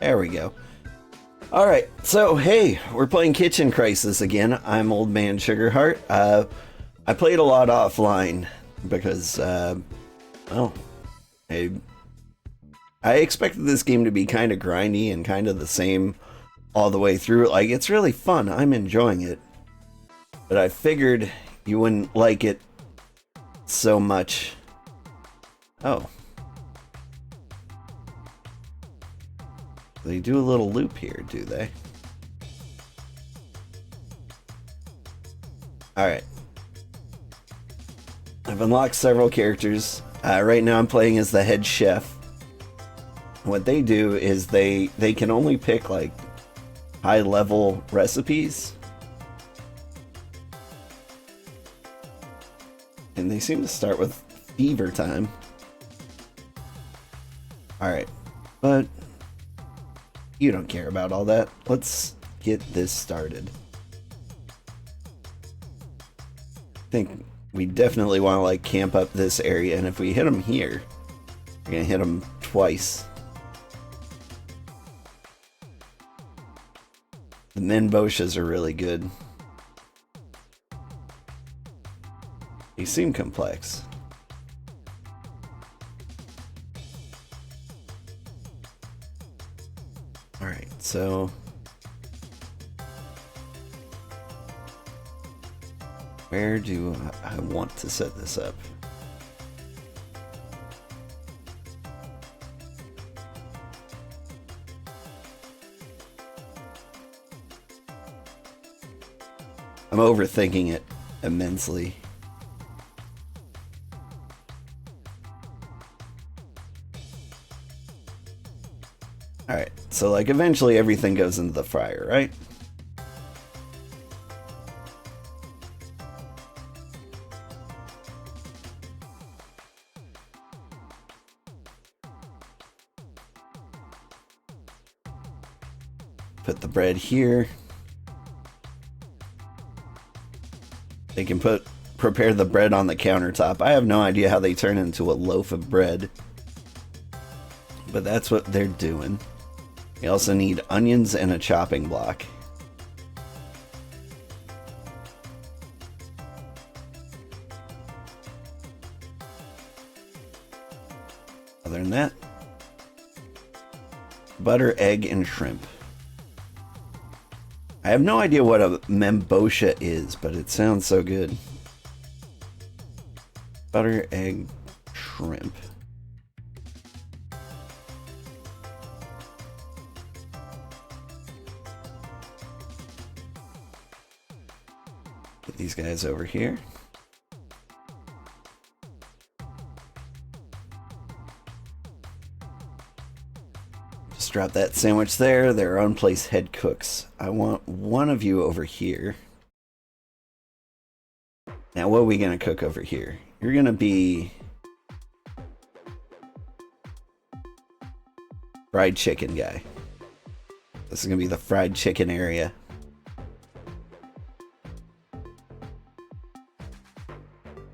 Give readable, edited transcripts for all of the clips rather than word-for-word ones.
There we go. All right, so hey, we're playing Kitchen Crisis again. I'm Old Man Sugarheart. I played a lot offline because, well, I, I expected this game to be kind of grindy and kind of the same all the way through. Like, it's really fun. I'm enjoying it. But I figured you wouldn't like it so much. Oh. They do a little loop here, do they? Alright. I've unlocked several characters. Right now I'm playing as the head chef. What they do is they can only pick like high level recipes. And they seem to start with fever time. Alright. But you don't care about all that. Let's get this started. I think we definitely want to like camp up this area, and if we hit them here, we're gonna hit them twice. The Menboshas are really good. They seem complex. Alright, so where do I want to set this up? I'm overthinking it immensely. Alright, so like eventually everything goes into the fryer, right? Put the bread here. They can prepare the bread on the countertop. I have no idea how they turn into a loaf of bread, but that's what they're doing. We also need onions and a chopping block. Other than that, butter, egg, and shrimp. I have no idea what a Membosha is, but it sounds so good. Butter, egg, shrimp. Put these guys over here. Just drop that sandwich there. Their own place head cooks. I want one of you over here. Now, what are we going to cook over here? You're going to be fried chicken guy. This is going to be the fried chicken area.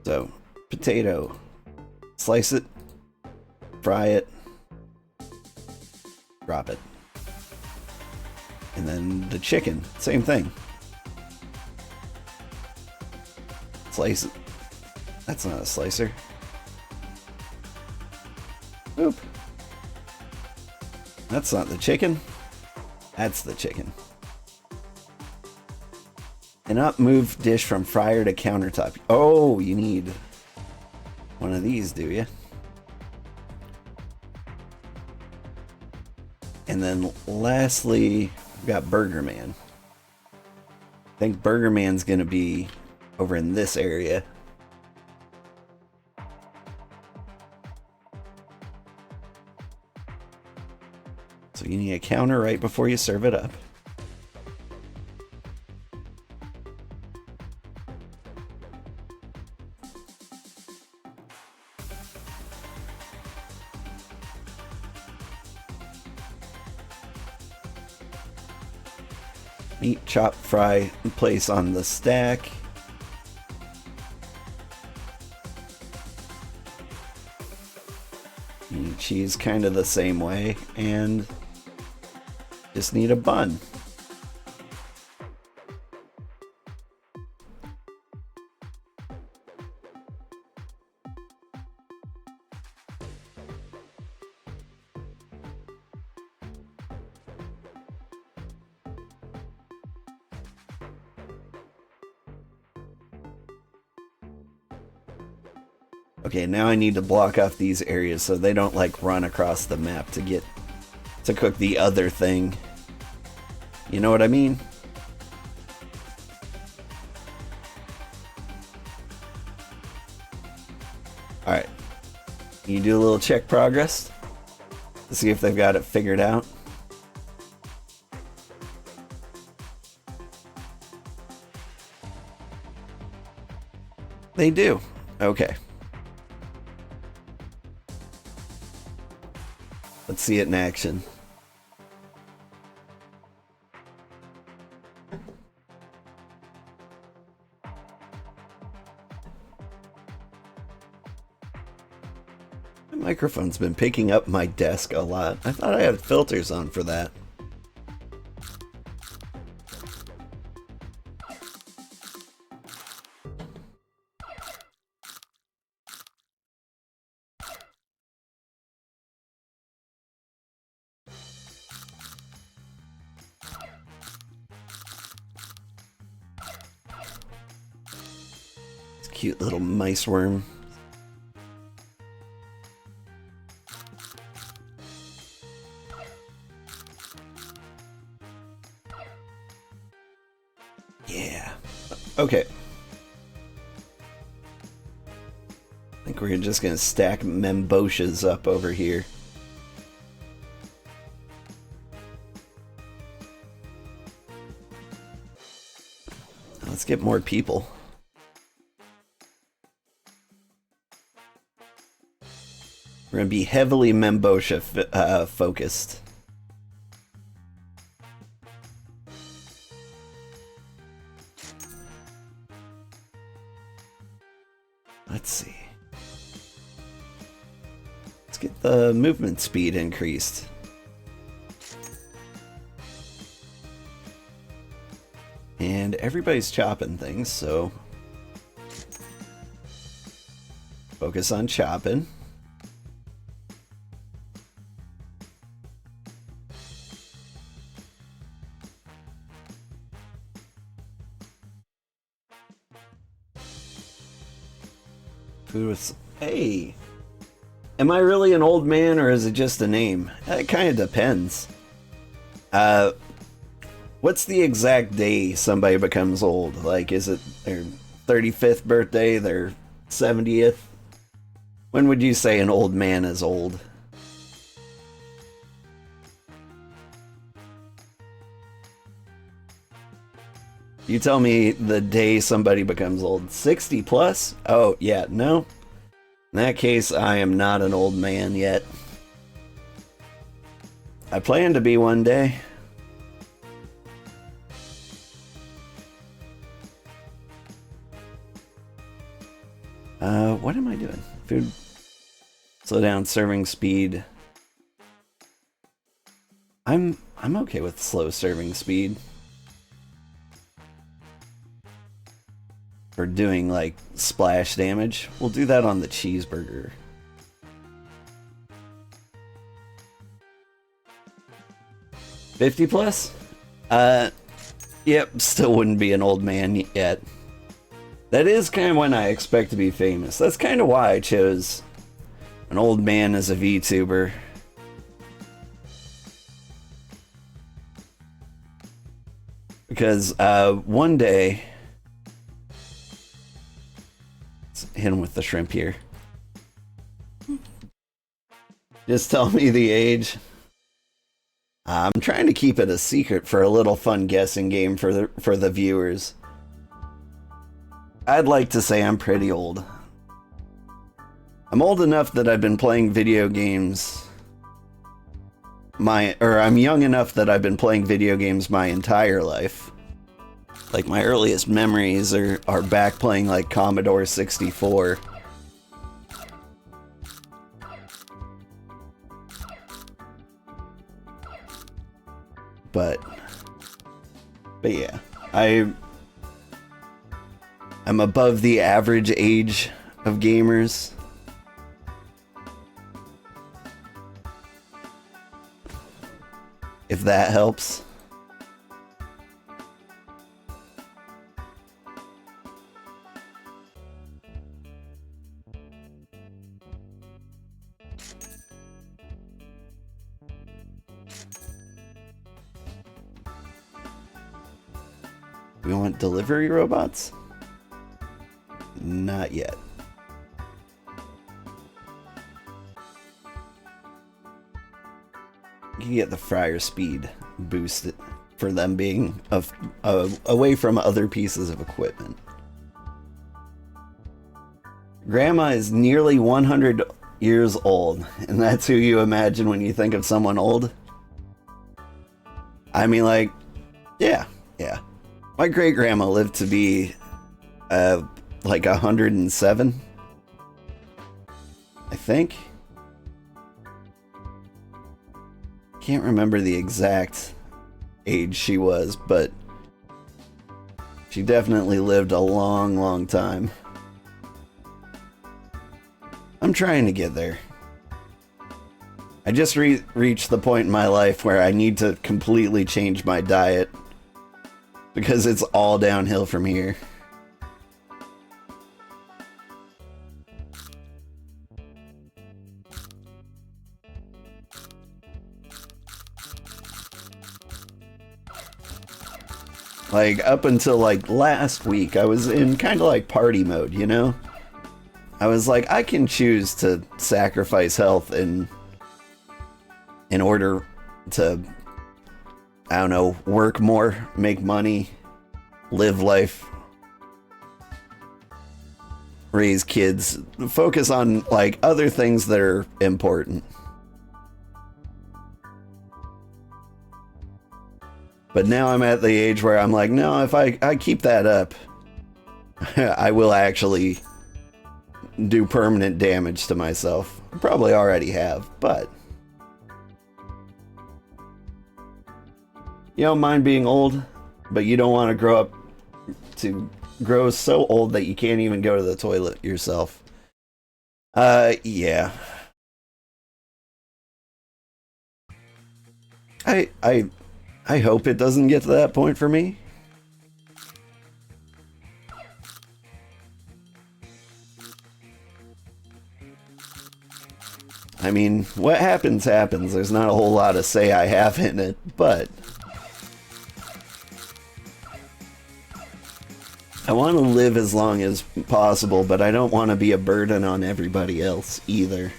So, potato. Slice it. Fry it. Drop it. And then the chicken, same thing. Slice it. That's not a slicer. Oop. That's not the chicken. That's the chicken. And up, move dish from fryer to countertop. Oh, you need one of these, do you? And then lastly, we've got Burger Man. I think Burger Man's gonna be over in this area. So you need a counter right before you serve it up. Meat, chop, fry, and place on the stack. And cheese kind of the same way. And Just need a bun. Okay, now I need to block off these areas so they don't like run across the map to cook the other thing. You know what I mean? Alright. You do a little check progress to see if they've got it figured out. They do. Okay. Let's see it in action. My microphone's been picking up my desk a lot. I thought I had filters on for that. Cute little mice worm. Yeah. Okay. I think we're just gonna stack memboshas up over here. Let's get more people. We're going to be heavily Membosha focused. Let's see. Let's get the movement speed increased. And everybody's chopping things, so focus on chopping. Hey, am I really an old man or is it just a name? It kind of depends. What's the exact day somebody becomes old? Like, is it their 35th birthday, their 70th? When would you say an old man is old? You tell me the day somebody becomes old. 60 plus? Oh, yeah, no. In that case, I am not an old man yet. I plan to be one day. What am I doing? Food. Slow down serving speed. I'm okay with slow serving speed. For doing like splash damage. We'll do that on the cheeseburger. $50 plus? Yep, still wouldn't be an old man yet. That is kind of when I expect to be famous. That's kind of why I chose an old man as a VTuber. Because one day... Let's hit him with the shrimp here. Just tell me the age. I'm trying to keep it a secret for a little fun guessing game for the viewers. I'd like to say I'm pretty old. I'm old enough that I've been playing video games. I'm young enough that I've been playing video games my entire life. Like my earliest memories are back playing like Commodore 64. but yeah, I'm above the average age of gamers. If that helps. We want delivery robots? Not yet. You can get the fryer speed boosted for them being away from other pieces of equipment. Grandma is nearly 100 years old, and that's who you imagine when you think of someone old? I mean, like, yeah. My great-grandma lived to be, like 107, I think. Can't remember the exact age she was, but she definitely lived a long, long time. I'm trying to get there. I just reached the point in my life where I need to completely change my diet because it's all downhill from here. Like, up until, like, last week, I was in kind of, like, party mode, you know? I was like, I can choose to sacrifice health in order to, I don't know, work more, make money, live life, raise kids, focus on, like, other things that are important. But now I'm at the age where I'm like, no, if I keep that up, I will actually do permanent damage to myself. Probably already have, but you don't mind being old, but you don't want to grow so old that you can't even go to the toilet yourself. Yeah. I hope it doesn't get to that point for me. I mean, what happens happens. There's not a whole lot of say I have in it, but I want to live as long as possible, but I don't want to be a burden on everybody else either.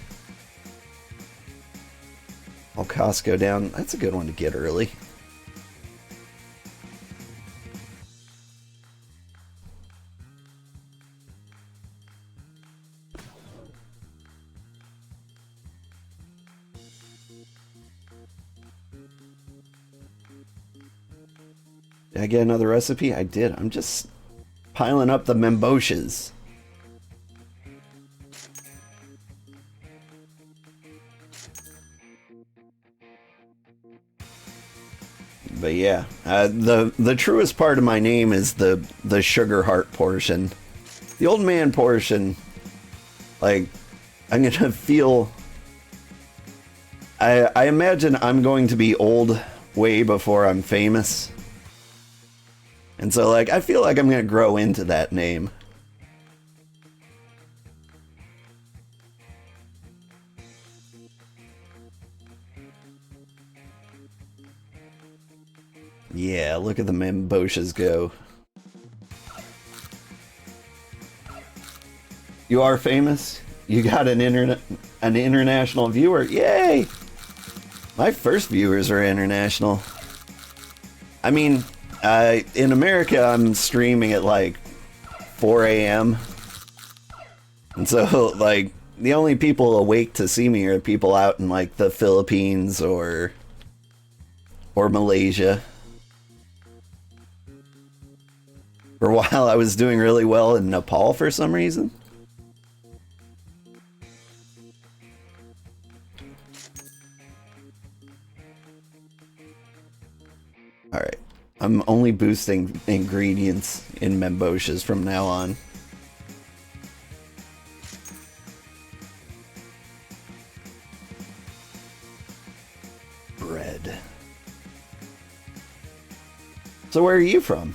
Oh, Costco down. That's a good one to get early. Did I get another recipe? I did. I'm just piling up the memboshes. But yeah, the truest part of my name is the Sugarheart portion. The old man portion, like, I'm gonna feel. I imagine I'm going to be old way before I'm famous. And so, like, I feel like I'm gonna grow into that name. Yeah, look at the memboshes go. You are famous? You got an international viewer? Yay! My first viewers are international. I mean, in America, I'm streaming at like 4 a.m. And so, like, the only people awake to see me are people out in, like, the Philippines or Malaysia. For a while, I was doing really well in Nepal for some reason. Alright. I'm only boosting ingredients in Memboshas from now on. Bread. So where are you from?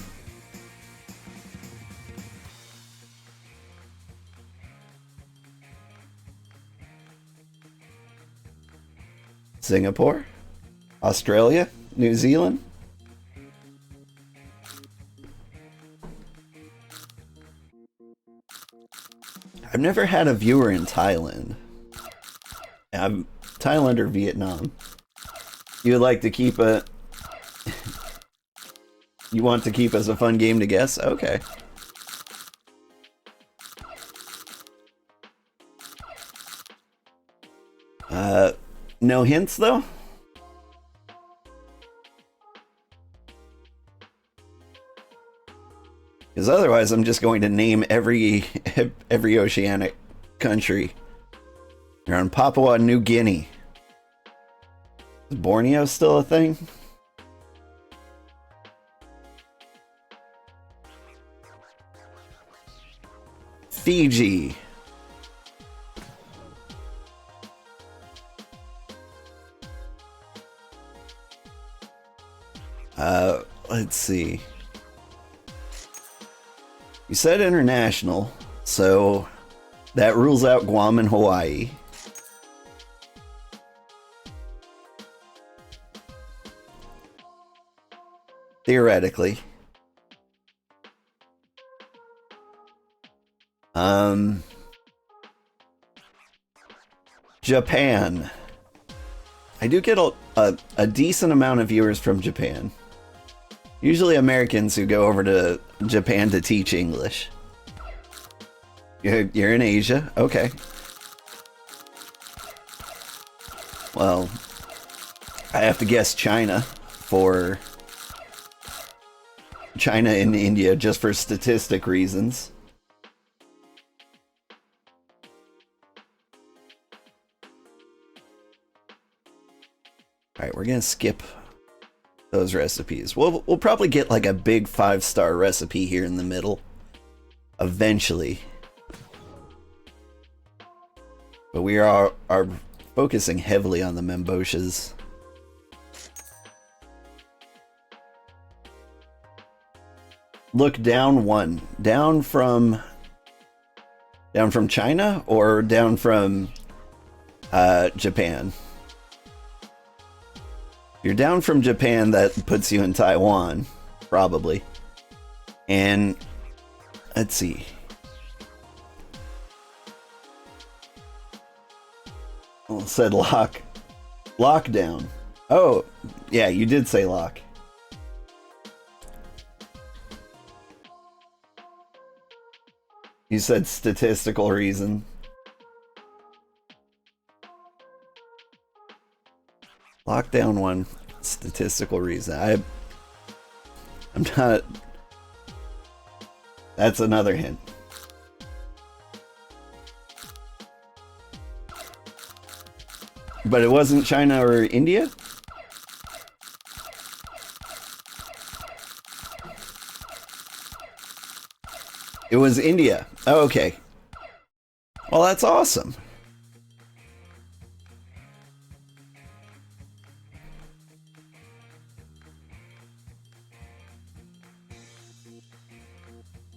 Singapore? Australia? New Zealand? I've never had a viewer in Thailand. Thailand or Vietnam. You would like to keep a... You want to keep as a fun game to guess? Okay. No hints though? Because otherwise I'm just going to name every oceanic country. You're on Papua New Guinea. Is Borneo still a thing? Fiji. Let's see. You said international, so that rules out Guam and Hawaii. Theoretically. Japan. I do get a decent amount of viewers from Japan. Usually Americans who go over to Japan to teach English. You're in Asia? Okay. Well, I have to guess China for... China and India just for statistic reasons. Alright, we're gonna skip those recipes. We'll probably get like a big 5-star recipe here in the middle. Eventually. But we are focusing heavily on the Memboshas. Look down one. Down from China or down from Japan? You're down from Japan, that puts you in Taiwan, probably. And let's see. Well, it said lockdown. Oh, yeah, you did say lock. You said statistical reason. Lockdown one, statistical reason. I'm not... That's another hint. But it wasn't China or India? It was India. Oh, okay. Well, that's awesome.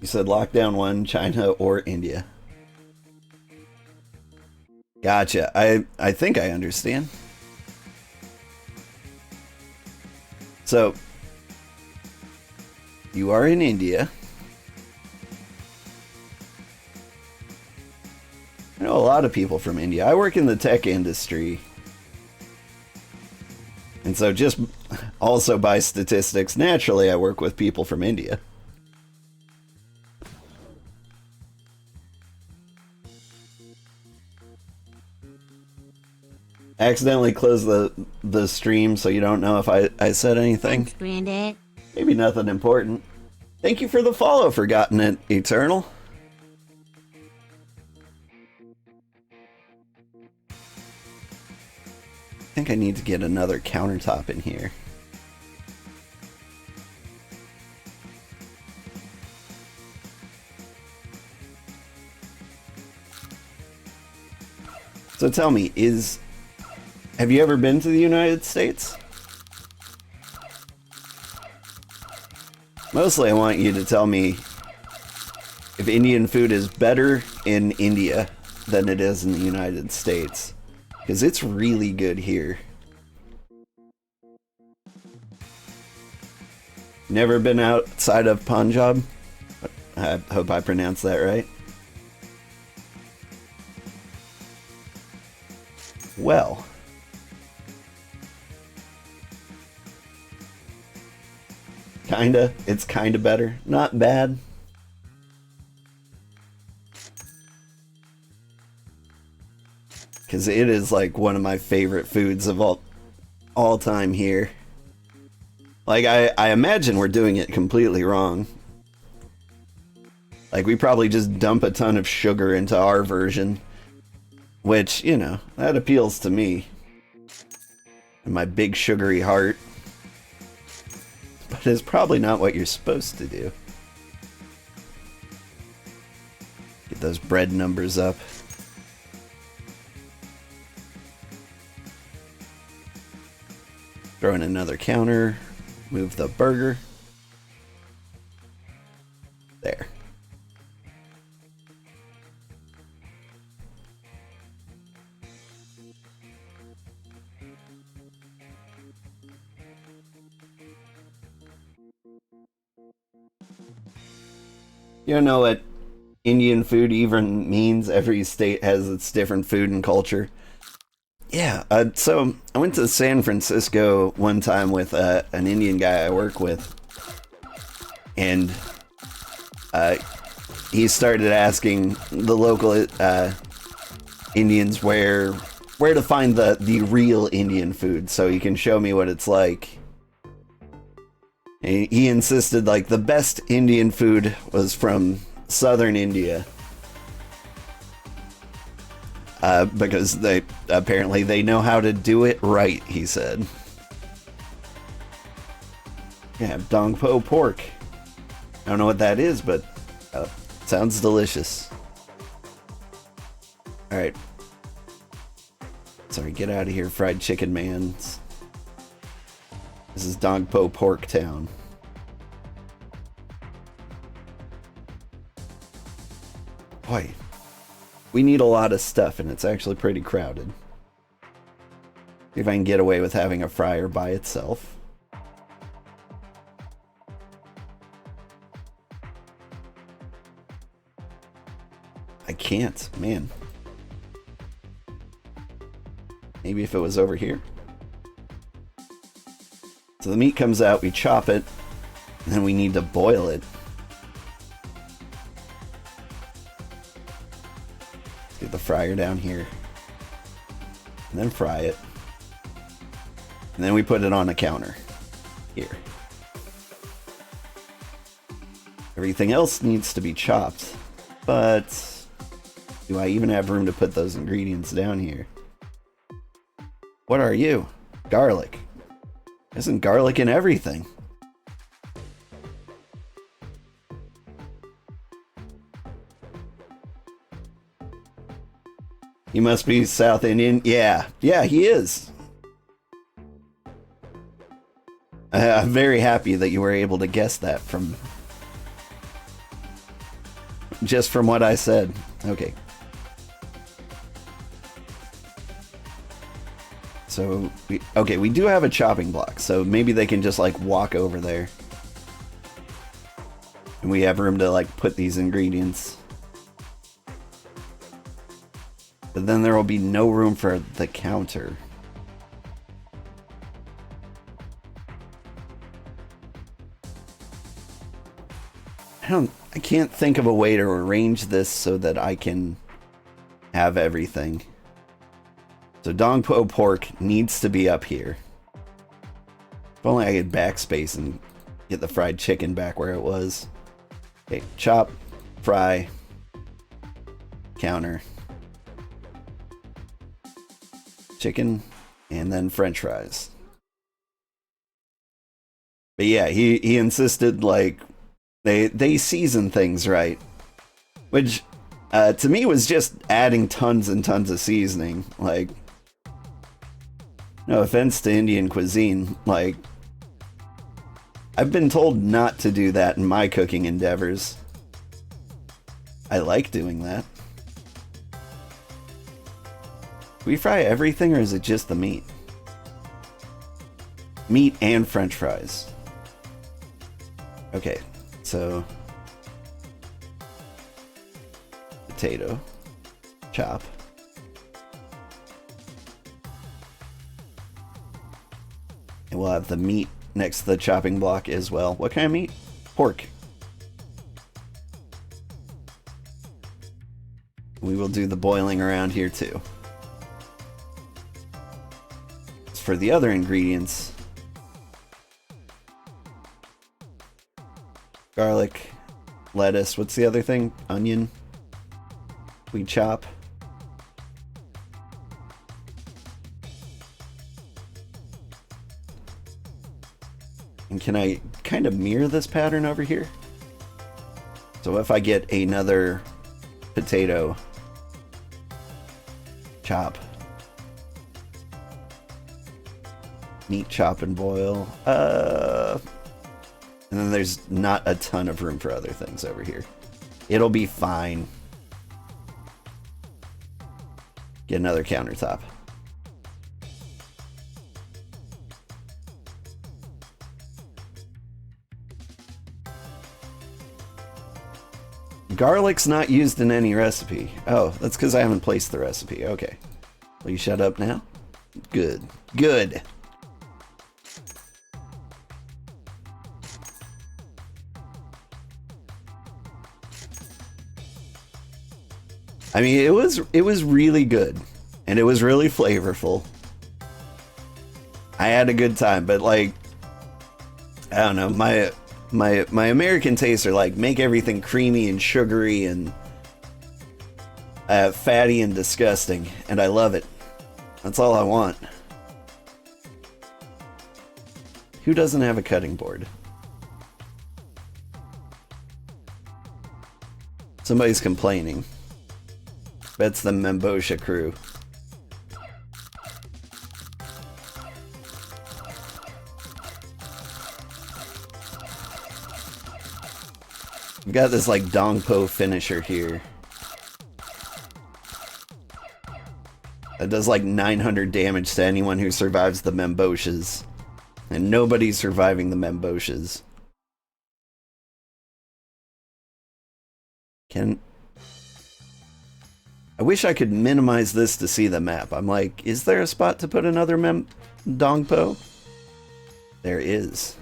You said lockdown one, China or India. Gotcha. I think I understand. So, you are in India. I know a lot of people from India. I work in the tech industry. And so just also by statistics, naturally I work with people from India. Accidentally closed the stream so you don't know if I said anything. Thanks, Brandon. Maybe nothing important. Thank you for the follow, Forgotten Eternal. I think I need to get another countertop in here. So tell me, have you ever been to the United States? Mostly I want you to tell me if Indian food is better in India than it is in the United States. Because it's really good here. Never been outside of Punjab? I hope I pronounced that right. Well. Kinda. It's kinda better. Not bad. Because it is like one of my favorite foods of all time here. Like, I imagine we're doing it completely wrong. Like, we probably just dump a ton of sugar into our version. Which, you know, that appeals to me. And my big sugary heart. But it's probably not what you're supposed to do. Get those bread numbers up. Throw in another counter. Move the burger. There. You don't know what Indian food even means? Every state has its different food and culture. Yeah, so I went to San Francisco one time with an Indian guy I work with. And he started asking the local Indians where to find the real Indian food so he can show me what it's like. And he insisted like the best Indian food was from southern India. Because they know how to do it right, he said. Yeah, dong po pork. I don't know what that is, but sounds delicious. Alright. Sorry, get out of here, fried chicken man. This is Dong Po Pork Town. Boy, we need a lot of stuff, and it's actually pretty crowded. See if I can get away with having a fryer by itself. I can't, man. Maybe if it was over here. So the meat comes out, we chop it, and then we need to boil it. Get the fryer down here. And then fry it. And then we put it on a counter. Here. Everything else needs to be chopped. But do I even have room to put those ingredients down here? What are you? Garlic. Isn't garlic in everything? He must be South Indian. Yeah, he is. I'm very happy that you were able to guess that from just from what I said. Okay. So, we do have a chopping block, so maybe they can just, like, walk over there. And we have room to, like, put these ingredients. But then there will be no room for the counter. I can't think of a way to arrange this so that I can have everything. So Dong Po Pork needs to be up here. If only I could backspace and get the fried chicken back where it was. Okay, chop, fry, counter, chicken, and then French fries. But yeah, he insisted like they season things right, which To me, it was just adding tons and tons of seasoning. Like, no offense to Indian cuisine, like, I've been told not to do that in my cooking endeavors. I like doing that. Do we fry everything, or is it just the meat? Meat and French fries. Okay, so potato, chop. And we'll have the meat next to the chopping block as well. What kind of meat? Pork. We will do the boiling around here too. As for the other ingredients, garlic, lettuce, what's the other thing? Onion. We chop. And can I kind of mirror this pattern over here? So if I get another potato, chop, meat, chop and boil, and then there's not a ton of room for other things over here. It'll be fine. Get another countertop. Garlic's not used in any recipe. Oh, that's because I haven't placed the recipe. Okay. Will you shut up now? Good. Good. I mean, it was really good, and it was really flavorful. I had a good time, but like, I don't know, my American tastes are like, make everything creamy and sugary and fatty and disgusting, and I love it. That's all I want. Who doesn't have a cutting board? Somebody's complaining. That's the Membosha crew. We've got this like Dongpo finisher here. That does like 900 damage to anyone who survives the Memboshas. And nobody's surviving the Memboshas. I wish I could minimize this to see the map. I'm like, is there a spot to put another Dongpo? There is.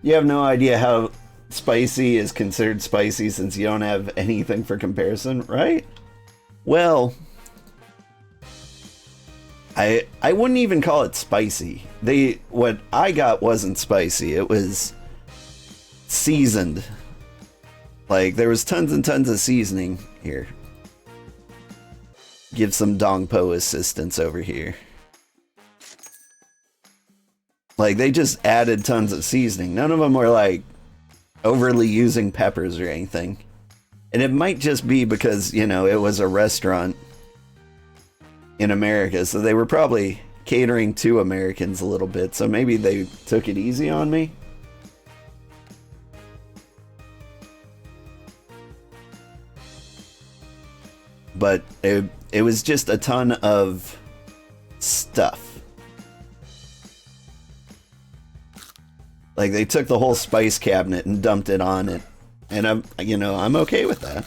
You have no idea how spicy is considered spicy since you don't have anything for comparison, right? Well, I wouldn't even call it spicy. What I got wasn't spicy. It was seasoned. Like, there was tons and tons of seasoning here. Give some Dongpo assistance over here. Like, they just added tons of seasoning. None of them were, like, overly using peppers or anything. And it might just be because, you know, it was a restaurant in America, so they were probably catering to Americans a little bit, so maybe they took it easy on me. But it was just a ton of stuff. Like, they took the whole spice cabinet and dumped it on it. And I'm okay with that.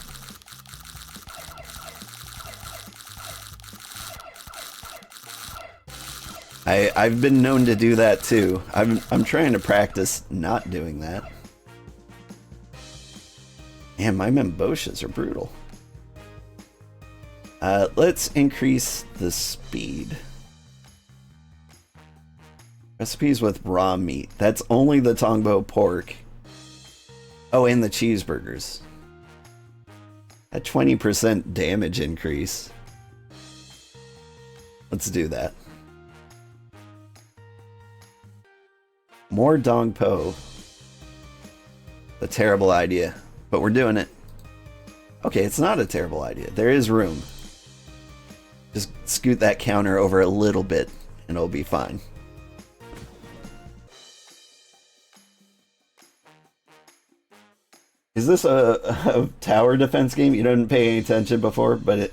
I've been known to do that too. I'm trying to practice not doing that. Man, my Memboshas are brutal. Let's increase the speed. Recipes with raw meat. That's only the Tongbo pork. Oh, and the cheeseburgers. A 20% damage increase. Let's do that. More Dongpo. A terrible idea, but we're doing it. Okay, it's not a terrible idea. There is room. Just scoot that counter over a little bit and it'll be fine. Is this a tower defense game? You didn't pay any attention before, but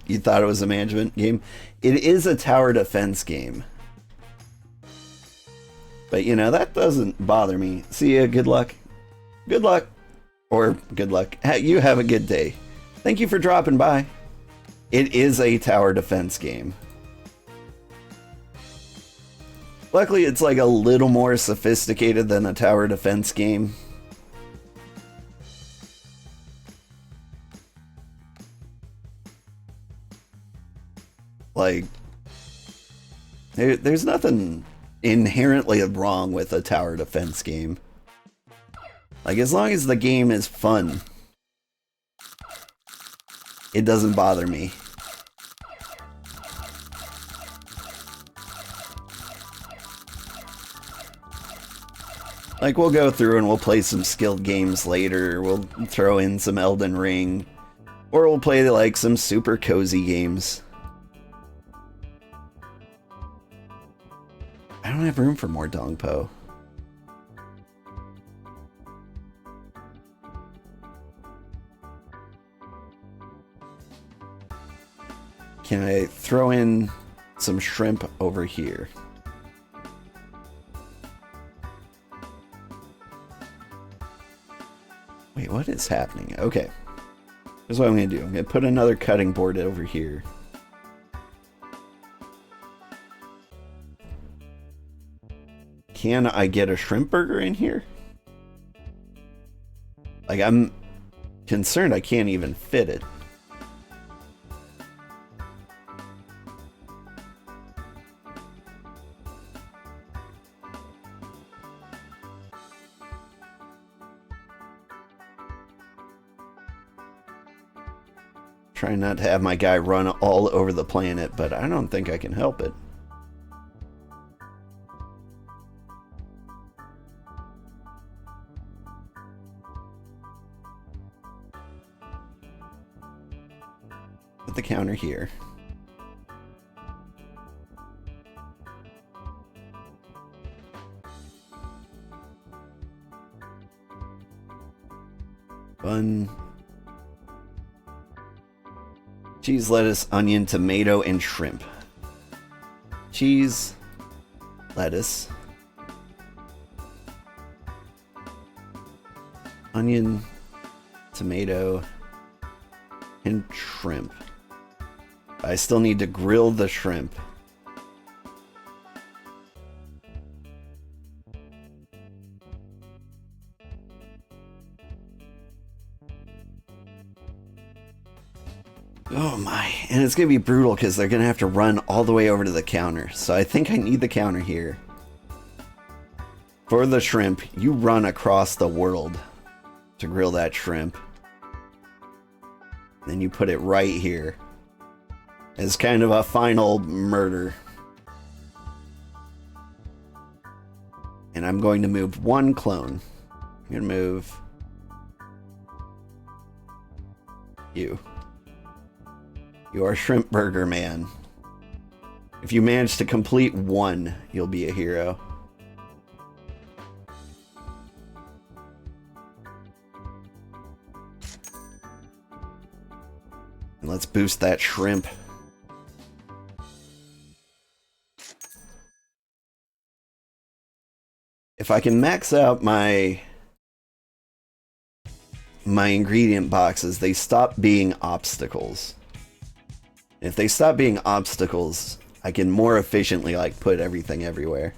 you thought it was a management game. It is a tower defense game. But you know, that doesn't bother me. See ya, good luck. Good luck. Or good luck. You have a good day. Thank you for dropping by. It is a tower defense game. Luckily, it's like a little more sophisticated than a tower defense game. Like, there's nothing inherently wrong with a tower defense game. Like, as long as the game is fun, it doesn't bother me. Like, we'll go through and we'll play some skilled games later. We'll throw in some Elden Ring. Or we'll play, like, some super cozy games. I don't have room for more Dongpo. Can I throw in some shrimp over here? Wait, what is happening? Okay. Here's what I'm going to do. I'm going to put another cutting board over here. Can I get a shrimp burger in here? Like, I'm concerned I can't even fit it. Trying not to have my guy run all over the planet, but I don't think I can help it. Put the counter here. Bun. Cheese, lettuce, onion, tomato, and shrimp. Cheese, lettuce, onion, tomato, and shrimp. I still need to grill the shrimp. Oh my, and it's gonna be brutal because they're gonna have to run all the way over to the counter. So I think I need the counter here. For the shrimp, you run across the world to grill that shrimp. Then you put it right here as kind of a final murder. And I'm going to move one clone. I'm gonna move you. You are Shrimp Burger Man. If you manage to complete one, you'll be a hero. And let's boost that shrimp. If I can max out my ingredient boxes, they stop being obstacles. If they stop being obstacles, I can more efficiently like put everything everywhere.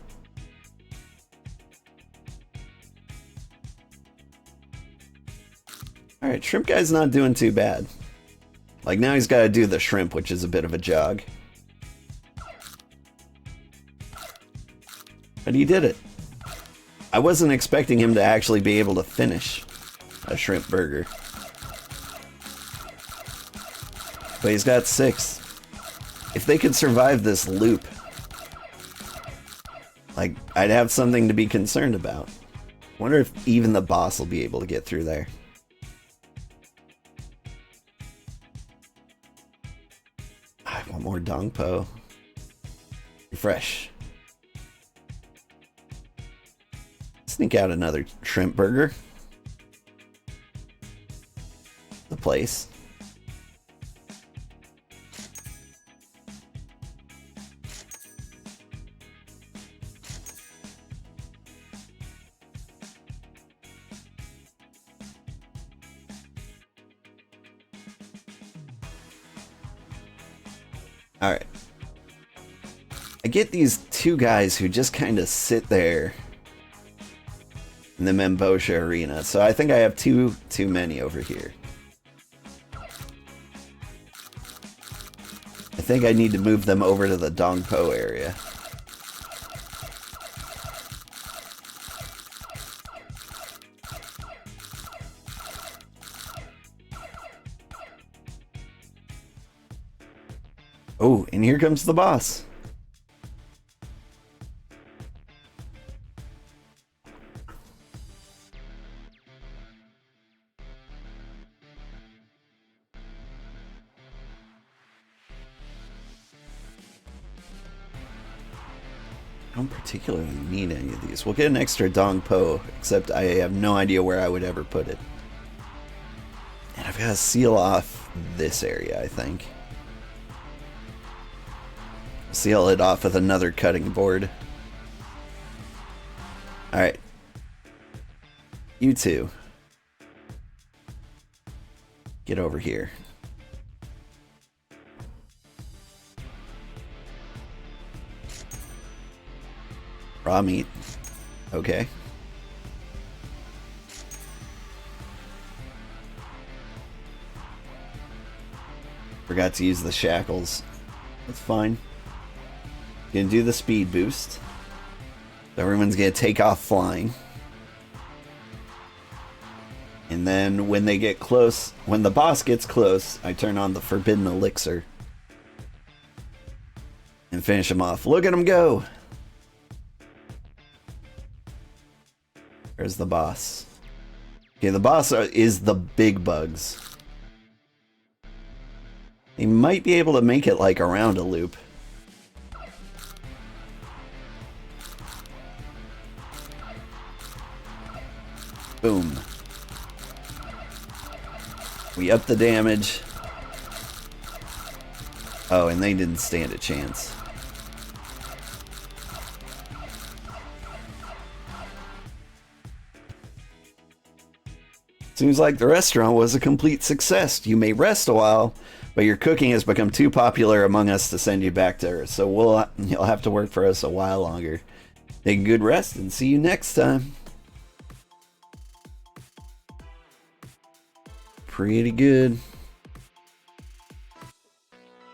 Alright, Shrimp Guy's not doing too bad. Like, now he's got to do the shrimp, which is a bit of a jog. But he did it. I wasn't expecting him to actually be able to finish a shrimp burger. But he's got 6. If they could survive this loop, like, I'd have something to be concerned about. Wonder if even the boss will be able to get through there. Dongpo. Refresh. Sneak out another shrimp burger. The place. Alright. I get these two guys who just kind of sit there in the Membosha arena, so I think I have too many over here. I think I need to move them over to the Dongpo area. Oh, and here comes the boss. I don't particularly need any of these. We'll get an extra Dongpo, except I have no idea where I would ever put it. And I've got to seal off this area, I think. Seal it off with another cutting board. Alright. You two. Get over here. Raw meat. Okay. Forgot to use the shackles. That's fine. Gonna do the speed boost. Everyone's gonna take off flying. And then when they get close, when the boss gets close, I turn on the forbidden elixir. And finish him off. Look at him go! Where's the boss? Okay, the boss is the big bugs. He might be able to make it like around a loop. Boom. We up the damage. Oh, and they didn't stand a chance. Seems like the restaurant was a complete success. You may rest a while, but your cooking has become too popular among us to send you back to Earth, so you'll have to work for us a while longer. Take a good rest and see you next time. Pretty good.